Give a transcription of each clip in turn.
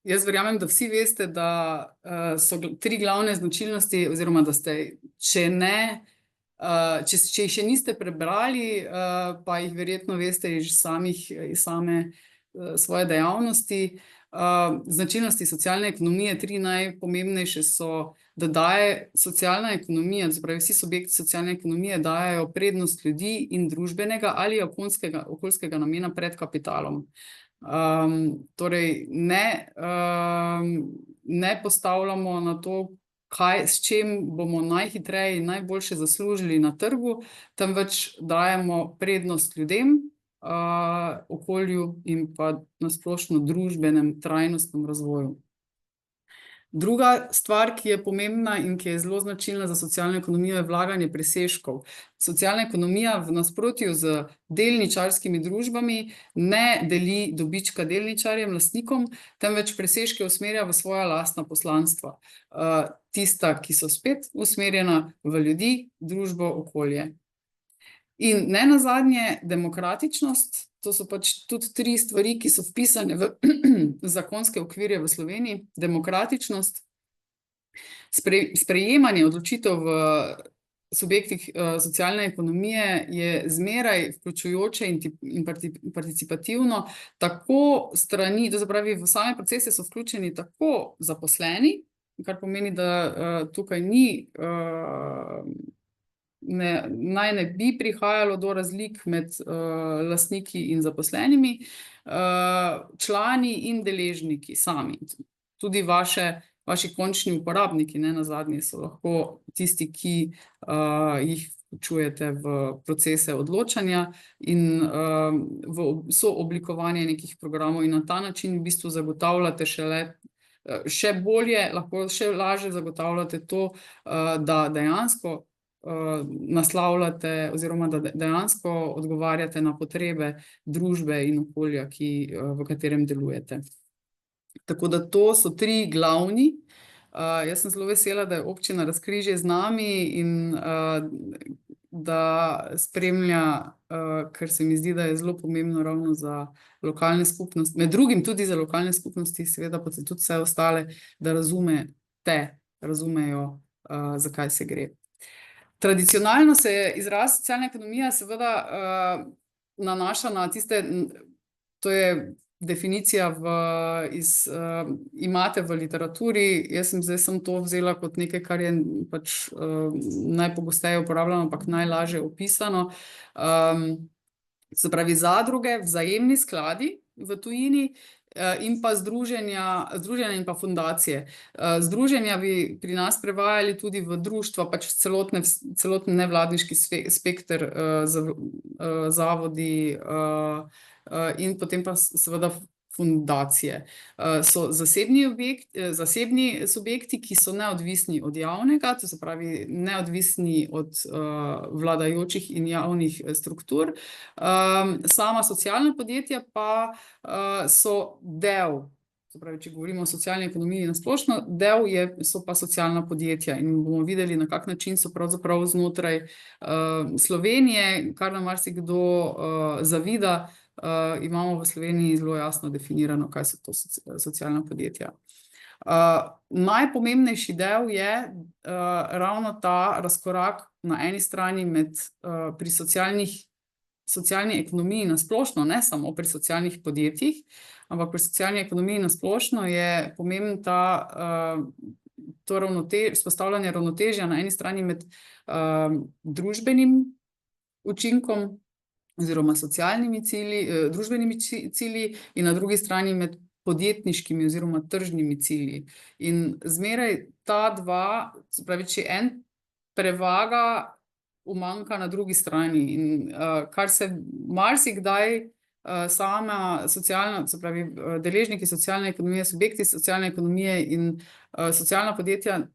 Jaz verjamem, da vsi veste, da so tri glavne značilnosti, oziroma da ste, če jih še niste prebrali, pa jih verjetno veste iz same svoje dejavnosti. Značilnosti socialne ekonomije, tri najpomembnejše so, da daje socialna ekonomija, se pravi vsi subjekti socialne ekonomije dajejo prednost ljudi in družbenega ali okoljskega namena pred kapitalom. Torej ne postavljamo na to, s čim bomo najhitreje in najboljše zaslužili na trgu, temveč dajemo prednost ljudem, okolju in pa na splošno družbenem trajnostnem razvoju. Druga stvar, ki je pomembna in ki je zelo značilna za socialno ekonomijo, je vlaganje presežkov. Socialna ekonomija v nasprotju z delničarskimi družbami ne deli dobička delničarjem, lastnikom, temveč presežke usmerja v svoja lastna poslanstva. Tista, ki so spet usmerjena v ljudi, družbo, okolje. In nenazadnje demokratičnost, to so pač tudi tri stvari, ki so vpisane v zakonske okvirje v Sloveniji. Demokratičnost, sprejemanje odločitev v subjektih socialne ekonomije je zmeraj vključujoče in participativno, tako strani, to se pravi, v same procese so vključeni tako zaposleni, kar pomeni, da tukaj naj ne bi prihajalo do razlik med lastniki in zaposlenimi, člani in deležniki sami. Tudi vaši končni uporabniki, nenazadnje, so lahko tisti, ki jih vključujete v procese odločanja in v sooblikovanje nekih programov in na ta način v bistvu zagotavljate še bolje, lahko še lažje zagotavljate to, da dejansko naslavljate oziroma da dejansko odgovarjate na potrebe družbe in okolja, v katerem delujete. Tako da to so tri glavni. Jaz sem zelo vesela, da je občina Razkrižje z nami in da spremlja, ker se mi zdi, da je zelo pomembno ravno za lokalne skupnosti, med drugim tudi za lokalne skupnosti, seveda pa tudi vse ostale, da razumejo, zakaj se gre. Tradicionalno se je izraz socialna ekonomija seveda nanaša na tiste, to je definicija imate v literaturi, jaz sem zdaj to vzela kot nekaj, kar je pač najpogosteje uporabljeno, ampak najlažje opisano. Se pravi zadruge, vzajemni skladi v tujini, in pa združenja in pa fundacije. Združenja bi pri nas prevajali tudi v društva, pač celoten nevladniški spekter, zavodi in potem pa seveda fundacije. So zasebni subjekti, ki so neodvisni od javnega, to se pravi neodvisni od vladajočih in javnih struktur. Sama socialna podjetja pa so del, se pravi, če govorimo o socialni ekonomiji na splošno, so pa socialna podjetja in bomo videli, na kak način so pravzaprav znotraj Slovenije, kar nam marsikdo zavida, imamo v Sloveniji zelo jasno definirano, kaj so to socialna podjetja. Najpomembnejši del je ravno ta razkorak na eni strani pri socialni ekonomiji na splošno, ne samo pri socialnih podjetjih, ampak pri socialni ekonomiji na splošno je pomemben to vzpostavljanje ravnotežja na eni strani med družbenim učinkom oziroma socialnimi cilji, družbenimi cilji in na drugi strani med podjetniškimi oziroma tržnimi cilji. In zmeraj ta dva, se pravi, če en prevaga, umanjka na drugi strani. In kar se marsikdaj sama socialna, se pravi, deležniki socialne ekonomije, subjekti socialne ekonomije in socialna podjetja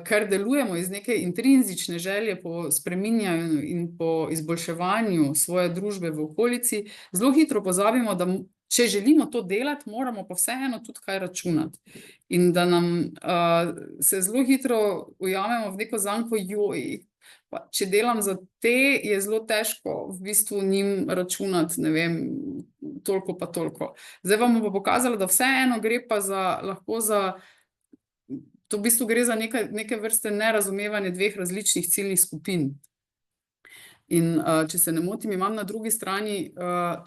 ker delujemo iz neke intrinzične želje po spreminjanju in po izboljševanju svoje družbe v okolici, zelo hitro pozabimo, da če želimo to delati, moramo pa vseeno tudi kaj računati. In da nam se zelo hitro ujamemo v neko zanko, če delam za te, je zelo težko v bistvu njim računati, ne vem, toliko pa toliko. Zdaj vam bom pa pokazala, da vseeno gre pa lahko za, to v bistvu gre za neke vrste nerazumevanje dveh različnih ciljnih skupin. In če se ne motim, imam na drugi strani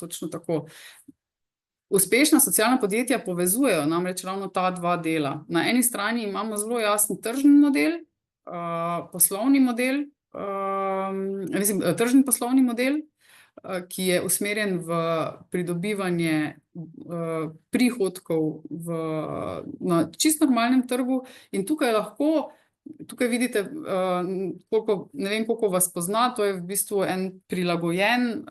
točno tako. Uspešna socialna podjetja povezujejo namreč ravno ta dva dela. Na eni strani imamo zelo jasen tržni model, poslovni model, tržni poslovni model, ki je usmerjen v pridobivanje prihodkov na čisto normalnem trgu, in tukaj vidite, ne vem, koliko vas pozna, to je v bistvu en prilagojen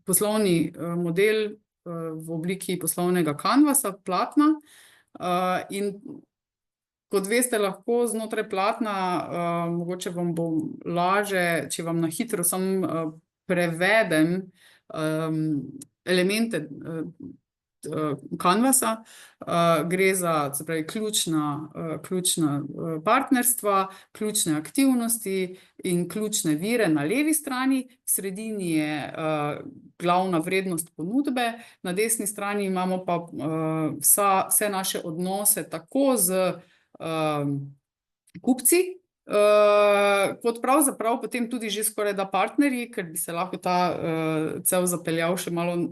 poslovni model v obliki poslovnega kanvasa, platna, in kot veste, lahko znotraj platna, mogoče vam bo lažje, če vam na hitro samo prevedem elemente kanvasa. Gre za, se pravi, ključna partnerstva, ključne aktivnosti in ključne vire na levi strani, v sredini je glavna vrednost ponudbe, na desni strani imamo pa vse naše odnose tako z kupci, kot pravzaprav potem tudi že skoraj da partnerji, ker bi se lahko ta cel zapeljal še malo,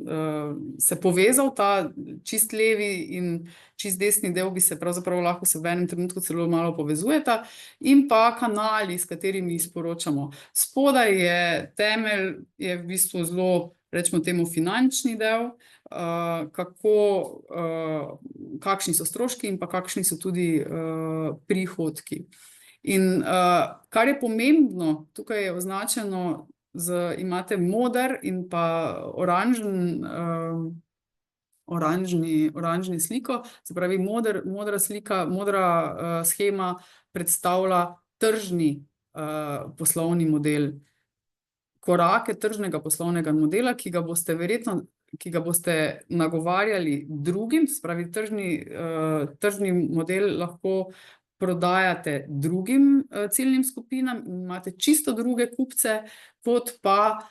se povezal, ta čist levi in čist desni del bi se pravzaprav lahko se v enem trenutku celo malo povezujeta, in pa kanali, s katerimi sporočamo. Spodaj je temelj, je v bistvu zelo, rečemo temu, finančni del, kakšni so stroški in pa kakšni so tudi prihodki. In kar je pomembno, tukaj je označeno imate moder in pa oranžni sliko, se pravi modra slika, modra shema predstavlja tržni poslovni model, korake tržnega poslovnega modela, ki ga boste nagovarjali drugim, se pravi tržni model lahko prodajate drugim ciljnim skupinam, imate čisto druge kupce, kot pa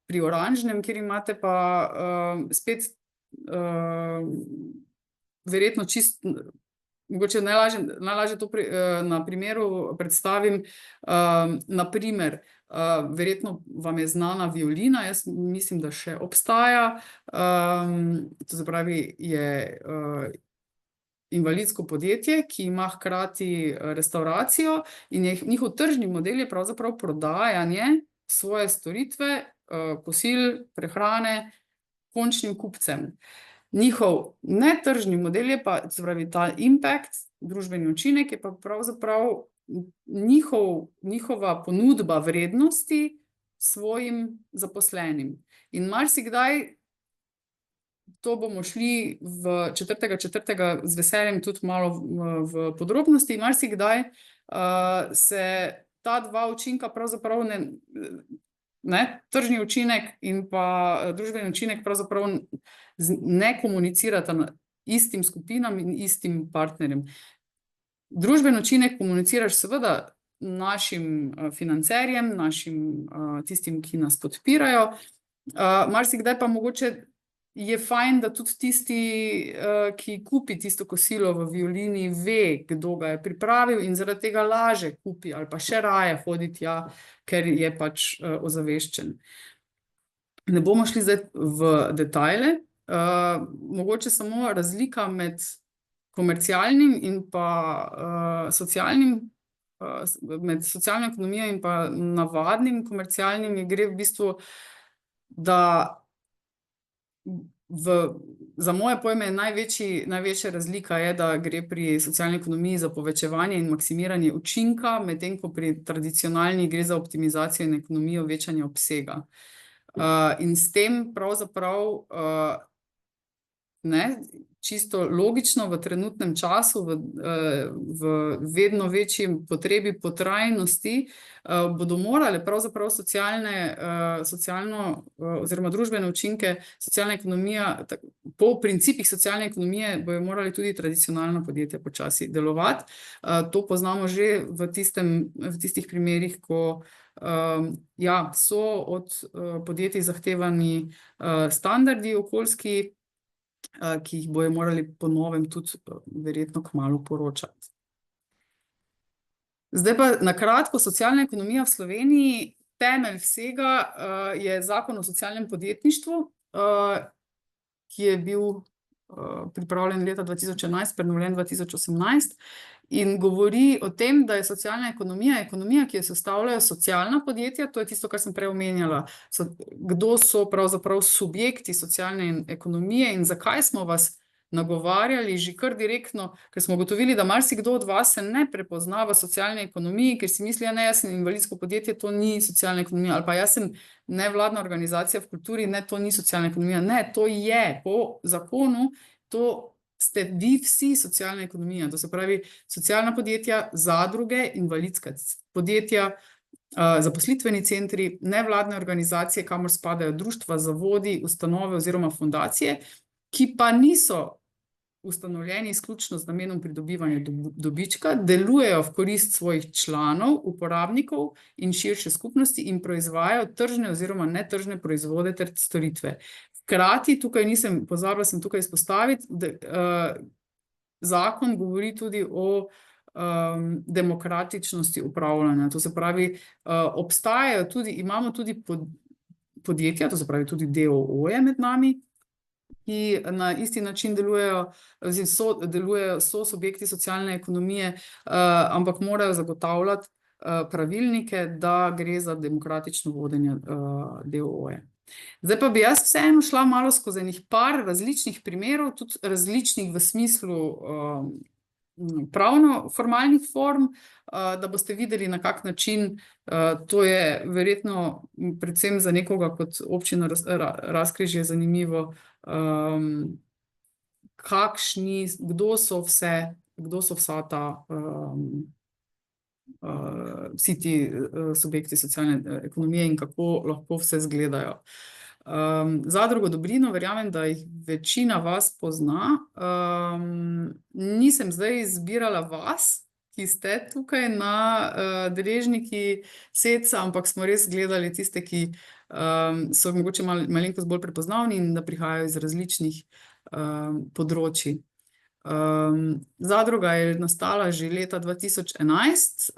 pri oranžnem, kjer imate pa spet verjetno čisto, mogoče najlažje to na primeru predstavim, na primer, verjetno vam je znana Violina, jaz mislim, da še obstaja, to se pravi, je invalidsko podjetje, ki ima hkrati restavracijo, in njihov tržni model je pravzaprav prodajanje svoje storitve, kosil, prehrane končnim kupcem. Njihov netržni model je pa, se pravi, ta impact, družbeni učinek, je pa pravzaprav njihova ponudba vrednosti svojim zaposlenim. In marsikdaj, to bomo šli v 4.4. z veseljem tudi malo v podrobnosti, marsikdaj se ta dva učinka pravzaprav tržni učinek in pa družbeni učinek pravzaprav ne komunicirata istim skupinam in istim partnerjem. Družbeni učinek komuniciraš seveda našim financerjem, tistim, ki nas podpirajo, marsikdaj pa mogoče je fajn, da tudi tisti, ki kupi tisto kosilo v Violini, ve, kdo ga je pripravil, in zaradi tega lažje kupi ali pa še raje hodi tja, ker je pač ozaveščen. Ne bomo šli zdaj v detajle, mogoče samo razlika med komercialnim in pa med socialno ekonomijo in pa navadnim komercialnim, gre v bistvu, da za moje pojme največja razlika je, da gre pri socialni ekonomiji za povečevanje in maksimiranje učinka, medtem ko pri tradicionalni gre za optimizacijo in ekonomijo večanja obsega. In s tem pravzaprav čisto logično v trenutnem času, v vedno večji potrebi po trajnosti, bodo morale pravzaprav socialno oziroma družbene učinke socialna ekonomija, po principih socialne ekonomije bojo morali tudi tradicionalna podjetja počasi delovati. To poznamo že v tistih primerih, ko Ja, so od podjetij zahtevani standardi okoljski, ki jih bojo morali po novem tudi verjetno kmalu poročati. Zdaj pa na kratko, socialna ekonomija v Sloveniji, temelj vsega je Zakon o socialnem podjetništvu, ki je bil pripravljen leta 2011, prenovljen 2018 in govori o tem, da je socialna ekonomija ekonomija, ki jo sestavljajo socialna podjetja, to je tisto, kar sem prej omenjala, kdo so pravzaprav subjekti socialne ekonomije in zakaj smo vas nagovarjali že kar direktno, ker smo ugotovili, da marsikdo od vas se ne prepozna v socialni ekonomiji, ker si misli, ne, jaz sem invalidsko podjetje, to ni socialna ekonomija, ali pa jaz sem nevladna organizacija v kulturi, ne, to ni socialna ekonomija. Ne, to je po zakonu, to ste vi vsi socialna ekonomija, to se pravi socialna podjetja, zadruge, invalidska podjetja, zaposlitveni centri, nevladne organizacije, kamor spadajo društva, zavodi, ustanove oziroma fundacije, ki pa niso ustanovljeni izključno z namenom pridobivanja dobička, delujejo v korist svojih članov, uporabnikov in širše skupnosti in proizvajajo tržne oziroma netržne proizvode ter storitve. Hkrati, tukaj pozabila sem tukaj izpostaviti, da zakon govori tudi o demokratičnosti upravljanja. To se pravi, obstajajo tudi, imamo tudi podjetja, to se pravi tudi d. o. o. med nami, ki na isti način delujejo, so subjekti socialne ekonomije, ampak morajo zagotavljati pravilnike, da gre za demokratično vodenje d. o. o. Zdaj pa bi jaz vseeno šla malo skozi enih par različnih primerov, tudi različnih v smislu pravno-formalnih form, da boste videli, na kak način to je verjetno predvsem za nekoga kot občina Razkrižje zanimivo, kdo so vsa ta vsi ti subjekti socialne ekonomije in kako lahko vse izgledajo. Zadrugo Dobrino, verjamem, da jih večina vas pozna. Nisem zdaj izbirala vas, ki ste tukaj na deležniki SEC-a, ampak smo res gledali tiste, ki so mogoče malenkost bolj prepoznavni in da prihajajo iz različnih področij. Zadruga je nastala že leta 2011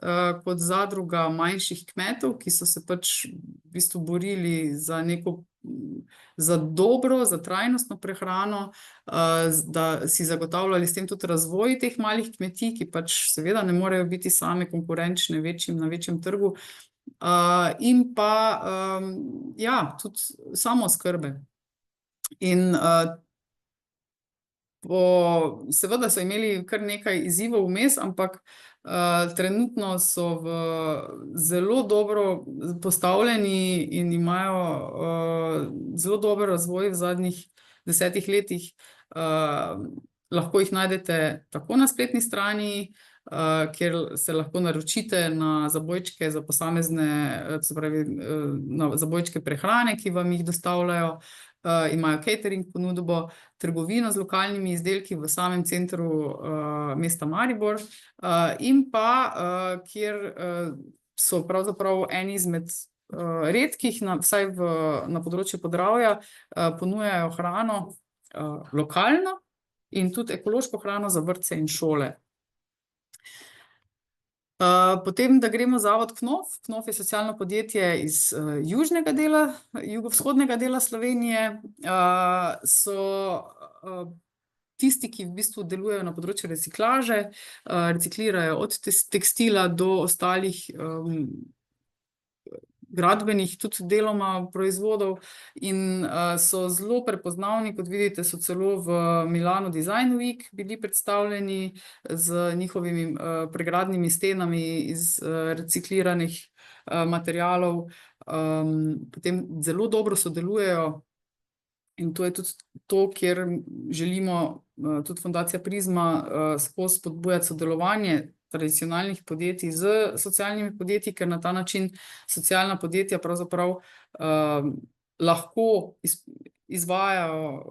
kot zadruga manjših kmetov, ki so se pač v bistvu borili za dobro, za trajnostno prehrano, da si zagotavljali s tem tudi razvoj teh malih kmetij, ki pač seveda ne morejo biti same konkurenčne na večjem trgu, in pa ja, tudi samooskrbe. In seveda so imeli kar nekaj izzivov vmes, ampak trenutno so zelo dobro postavljeni in imajo zelo dober razvoj v zadnjih 10 letih. Lahko jih najdete tako na spletni strani, kjer se lahko naročite na zabojčke za posamezne, se pravi, na zabojčke prehrane, ki vam jih dostavljajo. Imajo catering ponudbo, trgovino z lokalnimi izdelki v samem centru mesta Maribor, in pa kjer so pravzaprav eni izmed redkih, vsaj na področju Podravja, ponujajo hrano lokalno in tudi ekološko hrano za vrtce in šole. Potem, da gremo zavod KNOF. KNOF je socialno podjetje iz južnega dela, jugovzhodnega dela Slovenije. So tisti, ki v bistvu delujejo na področju reciklaže, reciklirajo od tekstila do ostalih gradbenih, tudi deloma proizvodov in so zelo prepoznavni, kot vidite, so celo v Milano Design Week bili predstavljeni z njihovimi pregradnimi stenami iz recikliranih materialov. Potem zelo dobro sodelujejo in to je tudi to, kjer želimo, tudi Fundacija Prizma, skozi spodbujati sodelovanje tradicionalnih podjetij z socialnimi podjetji, ker na ta način socialna podjetja pravzaprav lahko izvajajo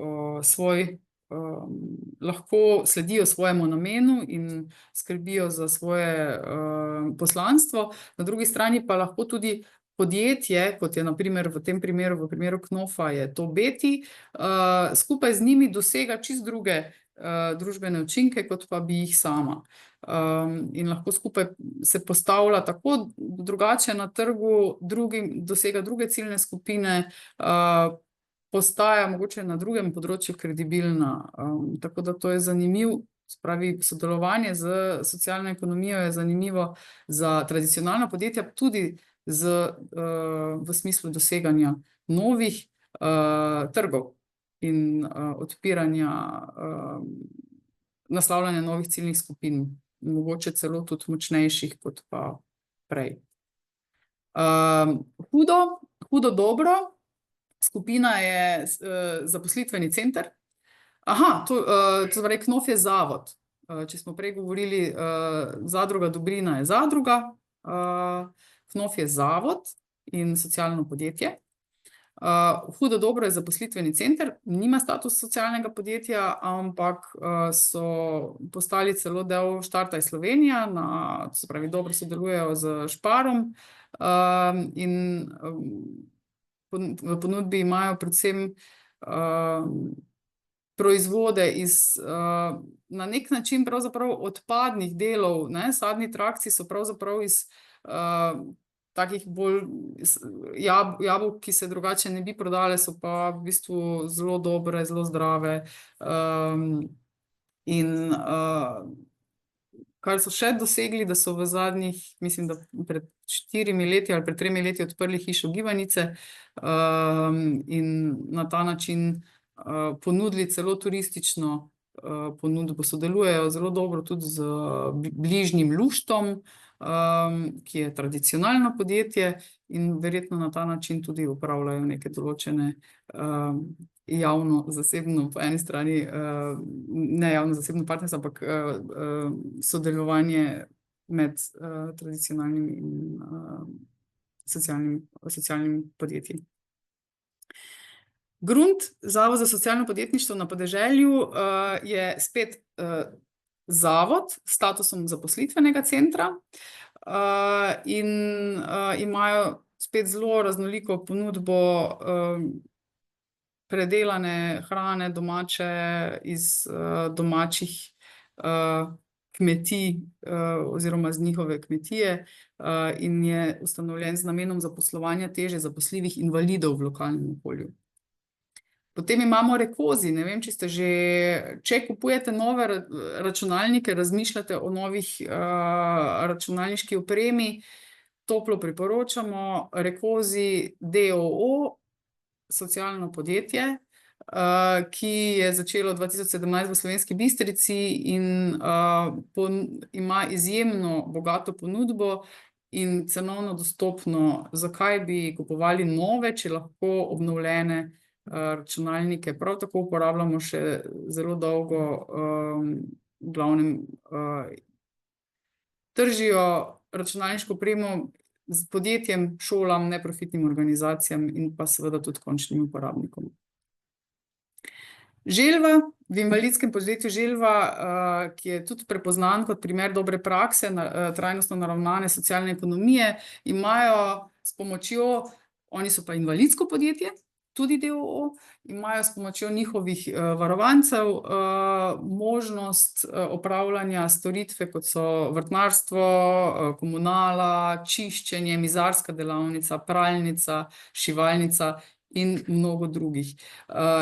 lahko sledijo svojemu namenu in skrbijo za svoje poslanstvo, na drugi strani pa lahko tudi podjetje, kot je na primer v tem primeru, v primeru Knofa, je to Beti, skupaj z njimi dosega čist druge družbene učinke, kot pa bi jih sama. In lahko skupaj se postavlja tako drugače na trgu, dosega druge ciljne skupine, postaja mogoče na drugem področju kredibilna. Tako da to je zanimiv, spravi sodelovanje z socialno ekonomijo je zanimivo za tradicionalna podjetja, tudi v smislu doseganja novih trgov in odpiranja, naslavljanja novih ciljnih skupin, mogoče celo tudi močnejših kot pa prej. Hudo dobro, skupina je zaposlitveni center. To se pravi, Knof je zavod. Če smo prej govorili, Zadruga Dobrina je zadruga, Knof je zavod in socialno podjetje. Hudo dobro je zaposlitveni center, nima status socialnega podjetja, ampak so postali celo del Štartaj Slovenija, se pravi, dobro sodelujejo s Sparom, in v ponudbi imajo predvsem proizvode iz na nek način pravzaprav odpadnih delov, ne, sadni trakci so pravzaprav iz takih bolj jabolk, ki se drugače ne bi prodale, so pa v bistvu zelo dobre, zelo zdrave. In kar so še dosegli, da so v zadnjih, mislim, da pred 4 leti ali pred 3 leti odprli hišo gibanice, in na ta način ponudili celo turistično ponudbo. Sodelujejo zelo dobro tudi z bližnjim Luštom, ki je tradicionalno podjetje in verjetno na ta način tudi upravljajo neke določene javno-zasebno, po eni strani ne javno-zasebno partnerstvo, ampak sodelovanje med tradicionalnimi in socialnimi podjetji. Grunt, Zavod za socialno podjetništvo na podeželju, je spet zavod s statusom zaposlitvenega centra, in imajo spet zelo raznoliko ponudbo predelane hrane, domače, iz domačih kmetij oziroma z njihove kmetije, in je ustanovljen z namenom zaposlovanja težje zaposljivih invalidov v lokalnem okolju. Potem imamo Rekozi, ne vem, če kupujete nove računalnike, razmišljate o novih računalniški opremi, toplo priporočamo Rekozi d. o. o., socialno podjetje, ki je začelo 2017 v Slovenski Bistrici in ima izjemno bogato ponudbo in cenovno dostopno. Zakaj bi kupovali nove, če lahko obnovljene računalnike prav tako uporabljamo še zelo dolgo, v glavnem tržijo računalniško opremo z podjetjem, šolam, neprofitnim organizacijam in pa seveda tudi končnim uporabnikom. Želva, v invalidskem podjetju Želva, ki je tudi prepoznan kot primer dobre prakse, trajnostno naravnane socialne ekonomije, imajo s pomočjo, oni so pa invalidsko podjetje, tudi d. o. o., imajo s pomočjo njihovih varovancev možnost opravljanja storitve, kot so vrtnarstvo, komunala, čiščenje, mizarska delavnica, pralnica, šivalnica in mnogo drugih.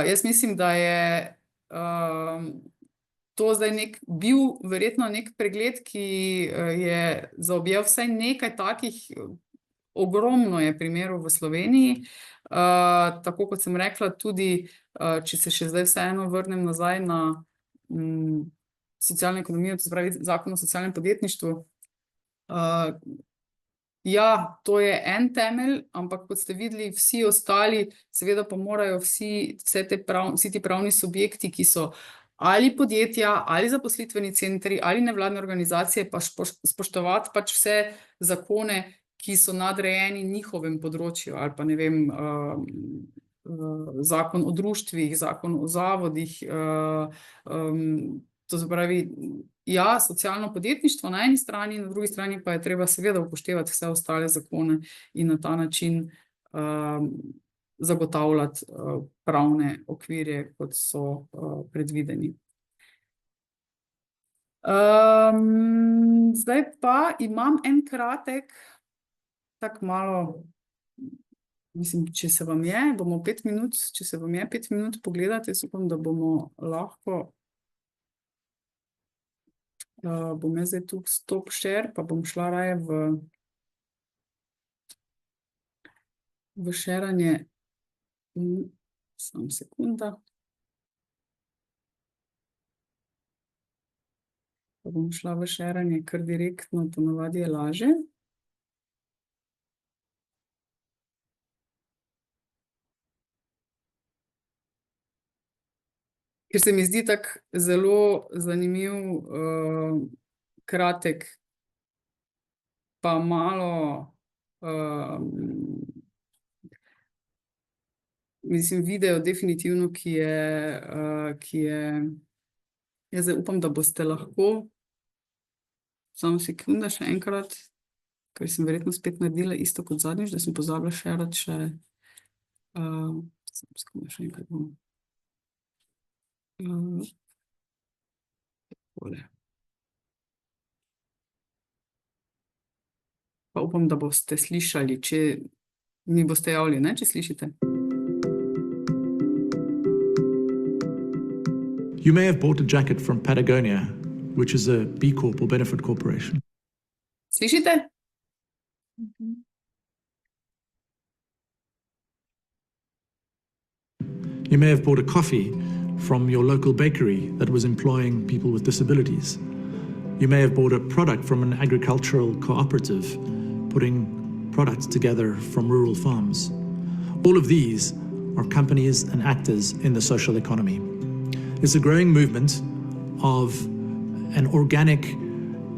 Jaz mislim, da je to zdaj bil verjetno nek pregled, ki je zaobjel vsaj nekaj takih, ogromno je primerov v Sloveniji. Tako kot sem rekla, tudi če se še zdaj vseeno vrnem nazaj na socialno ekonomijo, to se pravi Zakon o socialnem podjetništvu. Ja, to je en temelj, ampak kot ste videli, vsi ostali, seveda pa morajo vsi ti pravni subjekti, ki so ali podjetja, ali zaposlitveni centri, ali nevladne organizacije, pa spoštovati pač vse zakone, ki so nadrejeni njihovem področju, ali pa ne vem, Zakon o društvih, Zakon o zavodih, to se pravi, ja, socialno podjetništvo na eni strani, na drugi strani pa je treba seveda upoštevati vse ostale zakone in na ta način zagotavljati pravne okvirje, kot so predvideni. Zdaj pa imam en kratek, tako malo, mislim, če se vam je, bomo 5 minut, če se vam je 5 minut pogledati, jaz upam, da bomo lahko, bom jaz zdaj tu stop share, pa bom šla raje v šeranje, samo sekunda. Pa bom šla v šeranje kar direktno, ponavadi je laže. Ker se mi zdi tako zelo zanimiv, kratek, pa malo, mislim, video definitivno, ki je, jaz zdaj upam, da boste lahko, samo sekunda še enkrat, ker sem verjetno spet naredila isto kot zadnjič, da sem pozabila šerati še, samo sekunda še enkrat bom. Pa upam, da boste slišali, če mi boste javili, ne, če slišite. You may have bought a jacket from Patagonia, which is a B Corp or benefit corporation. Slišite? You may have bought a coffee from your local bakery that was employing people with disabilities. You may have bought a product from an agricultural cooperative, putting products together from rural farms. All of these are companies and actors in the social economy. It's a growing movement of an organic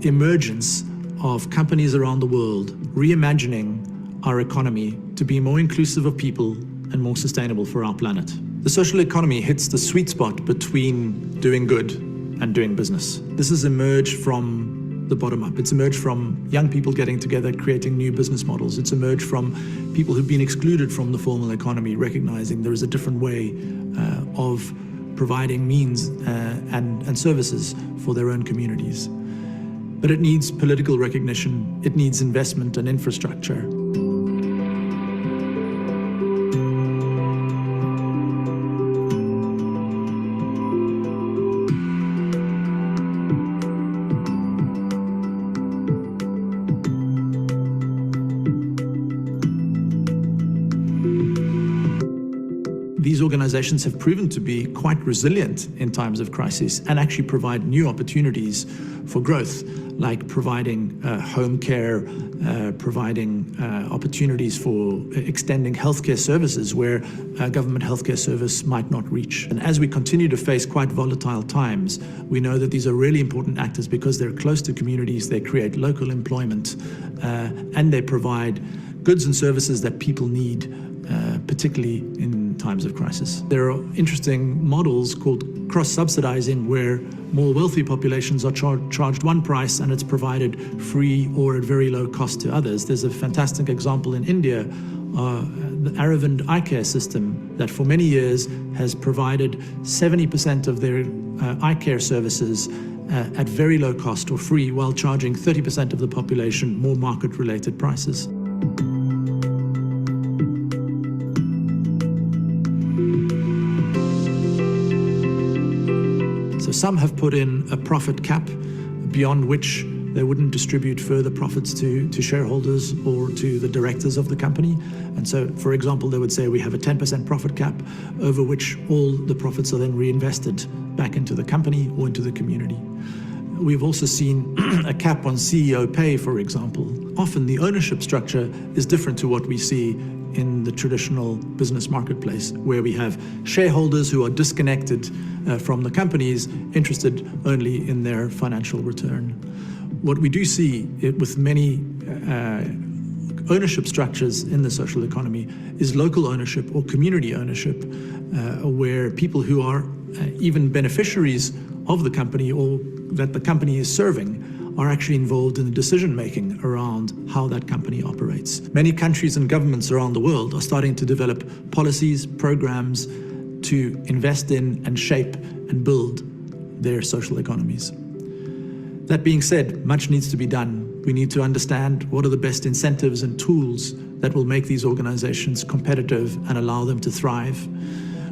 emergence of companies around the world reimagining our economy to be more inclusive of people and more sustainable for our planet. The social economy hits the sweet spot between doing good and doing business. This has emerged from the bottom up. It's emerged from young people getting together, creating new business models. It's emerged from people who've been excluded from the formal economy, recognizing there is a different way of providing means and services for their own communities. But it needs political recognition, it needs investment and infrastructure. These organizations have proven to be quite resilient in times of crisis and actually provide new opportunities for growth, like providing home care, providing opportunities for extending healthcare services where a government healthcare service might not reach. And as we continue to face quite volatile times, we know that these are really important actors because they're close to communities, they create local employment, and they provide goods and services that people need, particularly in times of crisis. There are interesting models called cross-subsidizing where more wealthy populations are charged one price and it's provided free or at very low cost to others. There's a fantastic example in India, the Aravind eye care system that for many years has provided 70% of their eye care services at very low cost or free while charging 30% of the population more market-related prices. So some have put in a profit cap beyond which they wouldn't distribute further profits to shareholders or to the directors of the company. And so, for example, they would say we have a 10% profit cap over which all the profits are then reinvested back into the company or into the community. We've also seen a cap on CEO pay, for example. Often the ownership structure is different to what we see in the traditional business marketplace, where we have shareholders who are disconnected from the companies, interested only in their financial return. What we do see with many ownership structures in the social economy is local ownership or community ownership, where people who are even beneficiaries of the company or that the company is serving are actually involved in the decision-making around how that company operates. Many countries and governments around the world are starting to develop policies, programs to invest in and shape and build their social economies. That being said, much needs to be done. We need to understand what are the best incentives and tools that will make these organizations competitive and allow them to thrive.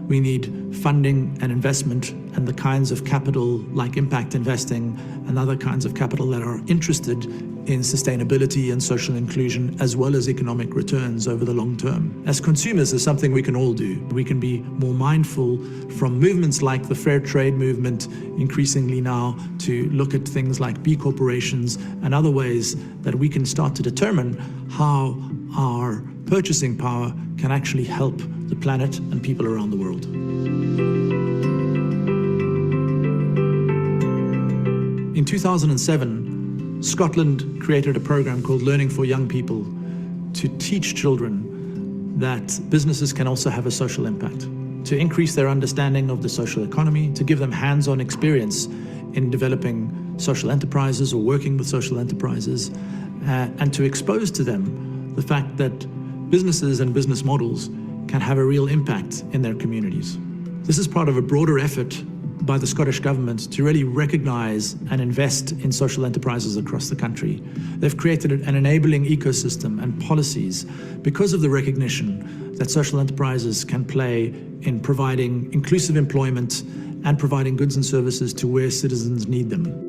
We need funding and investment and the kinds of capital like impact investing and other kinds of capital that are interested in sustainability and social inclusion as well as economic returns over the long term. As consumers, there's something we can all do. We can be more mindful from movements like the fair trade movement increasingly now to look at things like B corporations and other ways that we can start to determine how our purchasing power can actually help the planet and people around the world. In 2007, Scotland created a program called Learning for Young People to teach children that businesses can also have a social impact, to increase their understanding of the social economy, to give them hands-on experience in developing social enterprises or working with social enterprises, and to expose to them the fact that businesses and business models can have a real impact in their communities. This is part of a broader effort by the Scottish Government to really recognise and invest in social enterprises across the country. They've created an enabling ecosystem and policies because of the recognition that social enterprises can play in providing inclusive employment and providing goods and services to where citizens need them.